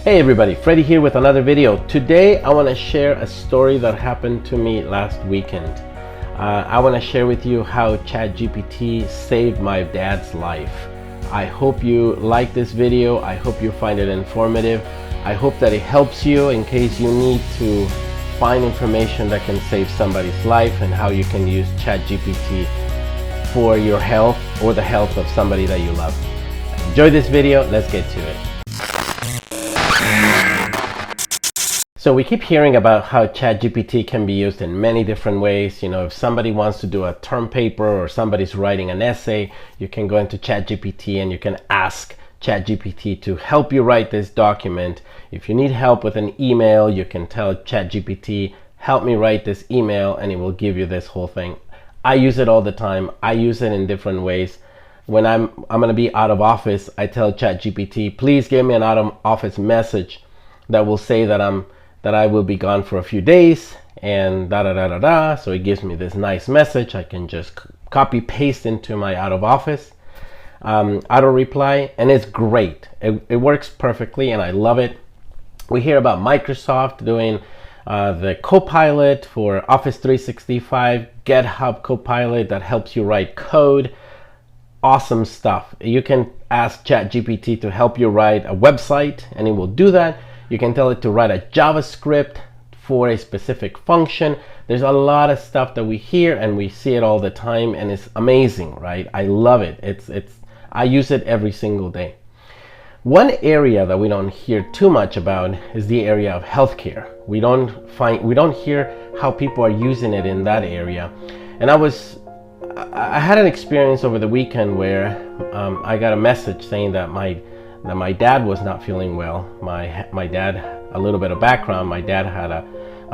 Hey everybody, Freddy here with another video. Today I want to share a story that happened to me last weekend. I want to share with you how ChatGPT saved my dad's life. I hope you like this video. I hope you find it informative. I hope that it helps you in case you need to find information that can save somebody's life and how you can use ChatGPT for your health or the health of somebody that you love. Enjoy this video. Let's get to it. So we keep hearing about how ChatGPT can be used in many different ways. You know, if somebody wants to do a term paper or somebody's writing an essay, you can go into ChatGPT and you can ask ChatGPT to help you write this document. If you need help with an email, you can tell ChatGPT, help me write this email, and it will give you this whole thing. I use it all the time. I use it in different ways. When I'm going to be out of office, I tell ChatGPT, please give me an out of office message that will say that I will be gone for a few days and da da da da da. So it gives me this nice message. I can just copy paste into my out of office auto reply, and it's great. It works perfectly and I love it. We hear about Microsoft doing the Copilot for Office 365, GitHub Copilot that helps you write code. Awesome stuff. You can ask ChatGPT to help you write a website and it will do that. You can tell it to write a JavaScript for a specific function. There's a lot of stuff that we hear and we see it all the time, and it's amazing, right? I love it. I use it every single day. One area that we don't hear too much about is the area of healthcare. We don't hear how people are using it in that area. And I had an experience over the weekend where I got a message saying that my dad was not feeling well. My dad, a little bit of background, my dad had a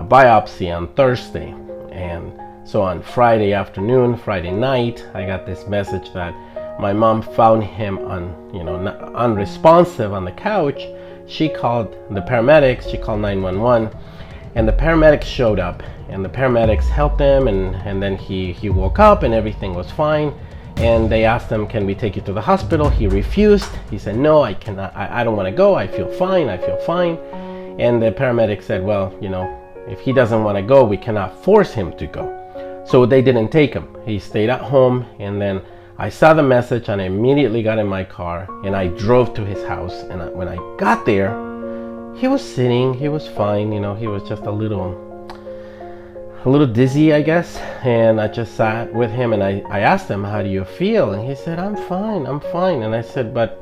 biopsy on Thursday, and so on Friday afternoon, Friday night, I got this message that my mom found him unresponsive on the couch. She called the paramedics, she called 911, and the paramedics showed up, and the paramedics helped him, and then he woke up and everything was fine. And they asked him, can we take you to the hospital? He refused. He said, no, I cannot. I don't want to go. I feel fine. And the paramedic said, well, if he doesn't want to go, we cannot force him to go. So they didn't take him. He stayed at home. And then I saw the message and I immediately got in my car and I drove to his house. And when I got there, he was sitting. He was fine. He was just a little dizzy, I guess, and I just sat with him and I asked him, how do you feel? And he said, I'm fine. And I said, but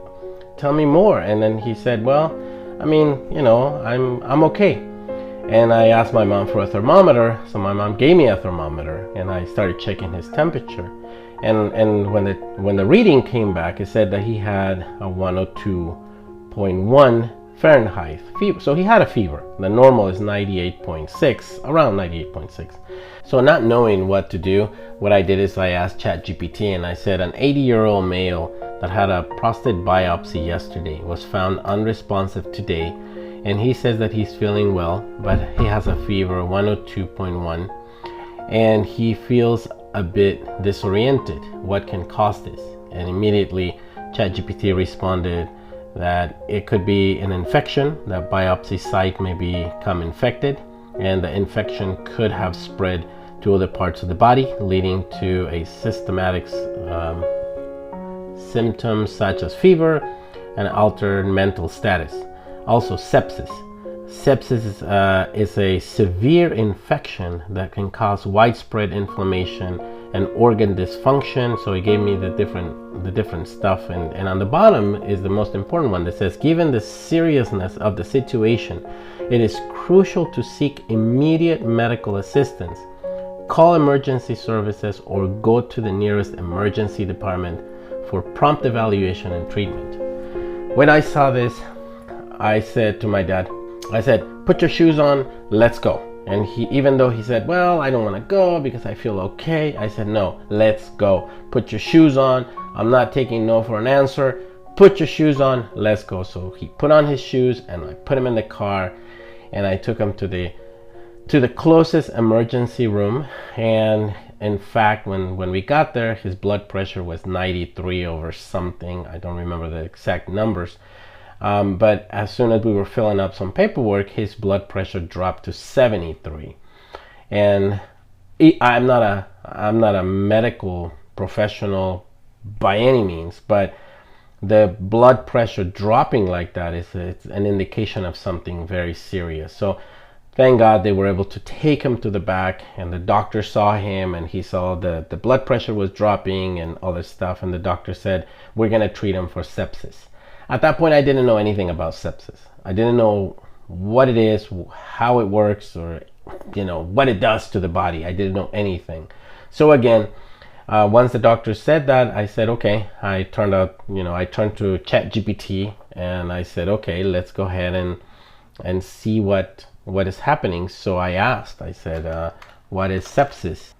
tell me more. And then he said, well, I'm okay. And I asked my mom for a thermometer, so my mom gave me a thermometer and I started checking his temperature. And when the reading came back, it said that he had a 102.1 Fahrenheit fever. So he had a fever. The normal is 98.6, around 98.6. So not knowing what to do, what I did is I asked ChatGPT and I said, an 80-year-old male that had a prostate biopsy yesterday was found unresponsive today, and he says that he's feeling well, but he has a fever 102.1 and he feels a bit disoriented. What can cause this? And immediately ChatGPT responded that it could be an infection. The biopsy site may become infected, and the infection could have spread to other parts of the body, leading to a systematic symptoms such as fever and altered mental status. Also sepsis. Sepsis is a severe infection that can cause widespread inflammation and organ dysfunction. So it gave me the different stuff, and on the bottom is the most important one that says, given the seriousness of the situation, it is crucial to seek immediate medical assistance. Call emergency services or go to the nearest emergency department for prompt evaluation and treatment. When I saw this, I said to my dad, I said, put your shoes on, let's go. And even though he said, well, I don't want to go because I feel okay, I said, no, let's go. Put your shoes on. I'm not taking no for an answer. Put your shoes on, let's go. So he put on his shoes and I put him in the car and I took him to the closest emergency room. And in fact, when we got there, his blood pressure was 93 over something. I don't remember the exact numbers. But as soon as we were filling up some paperwork, his blood pressure dropped to 73. And I'm not a medical professional by any means, but the blood pressure dropping like that is it's an indication of something very serious. So thank God they were able to take him to the back, and the doctor saw him and he saw the blood pressure was dropping and all this stuff, and the doctor said, we're going to treat him for sepsis. At that point, I didn't know anything about sepsis. I didn't know what it is, how it works, or what it does to the body. I didn't know anything. So again, once the doctor said that, I said, okay. I turned to ChatGPT and I said, okay, let's go ahead and see what is happening. So I said, what is sepsis?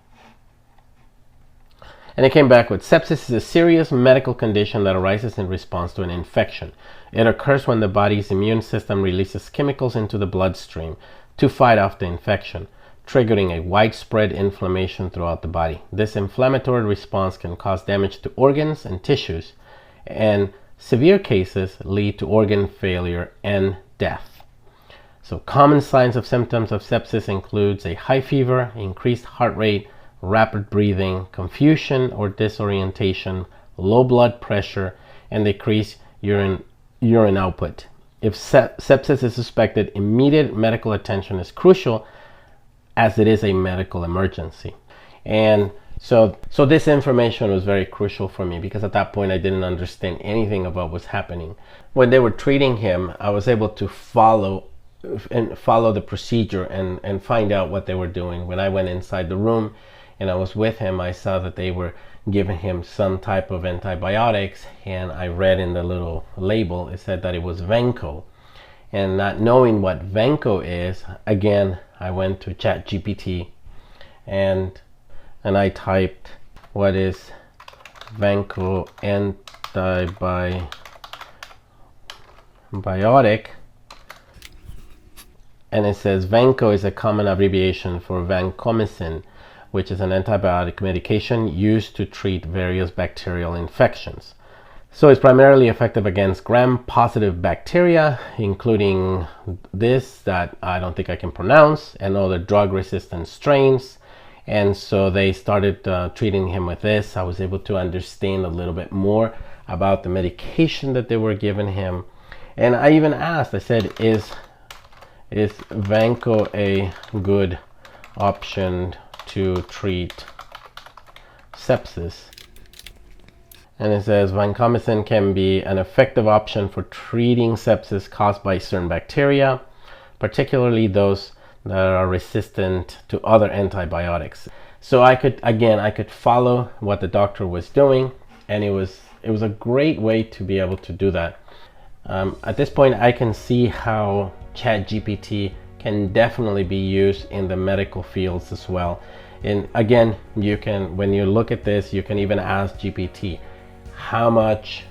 And it came back with, sepsis is a serious medical condition that arises in response to an infection. It occurs when the body's immune system releases chemicals into the bloodstream to fight off the infection, triggering a widespread inflammation throughout the body. This inflammatory response can cause damage to organs and tissues, and severe cases lead to organ failure and death. So common signs of symptoms of sepsis includes a high fever, increased heart rate, rapid breathing, confusion or disorientation, low blood pressure, and decreased urine output. If sepsis is suspected, immediate medical attention is crucial, as it is a medical emergency. And so this information was very crucial for me, because at that point I didn't understand anything about what was happening. When they were treating him, I was able to follow the procedure and find out what they were doing. When I went inside the room and I was with him, I saw that they were giving him some type of antibiotics, and I read in the little label, it said that it was Vanco. And not knowing what Vanco is, again, I went to ChatGPT and I typed, what is Vanco antibiotic? And it says Vanco is a common abbreviation for vancomycin, which is an antibiotic medication used to treat various bacterial infections. So it's primarily effective against gram-positive bacteria, including this that I don't think I can pronounce, and other drug-resistant strains. And so they started treating him with this. I was able to understand a little bit more about the medication that they were giving him. And I even asked, I said, is Vanco a good option to treat sepsis? And it says vancomycin can be an effective option for treating sepsis caused by certain bacteria, particularly those that are resistant to other antibiotics. So I could follow what the doctor was doing, and it was a great way to be able to do that. At this point, I can see how ChatGPT can definitely be used in the medical fields as well. And again, you can, when you look at this, you can even ask GPT, how much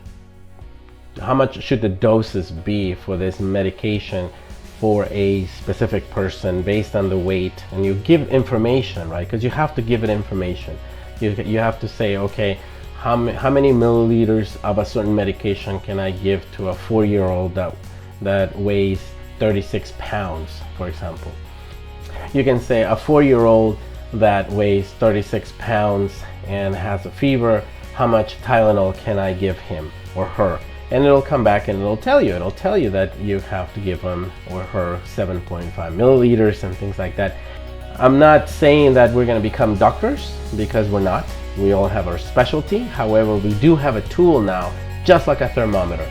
should the doses be for this medication for a specific person based on the weight, and you give information, right? Because you have to give it information. You have to say, okay, how many milliliters of a certain medication can I give to a 4-year-old that weighs 36 pounds, for example. You can say a 4-year-old that weighs 36 pounds and has a fever, how much Tylenol can I give him or her? And it'll come back and it'll tell you that you have to give him or her 7.5 milliliters and things like that. I'm not saying that we're going to become doctors, because we're not. We all have our specialty. However, we do have a tool now, just like a thermometer,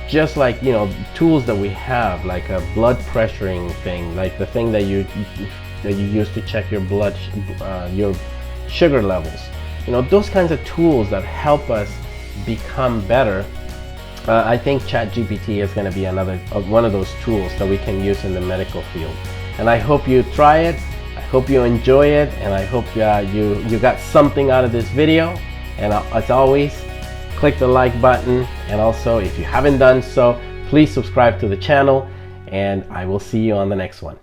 just like, tools that we have, like a blood pressuring thing, like the thing that you use to check your your sugar levels. Those kinds of tools that help us become better. I think ChatGPT is going to be another one of those tools that we can use in the medical field. And I hope you try it. I hope you enjoy it, and I hope you got something out of this video. And as always, click the like button, and also if you haven't done so, please subscribe to the channel, and I will see you on the next one.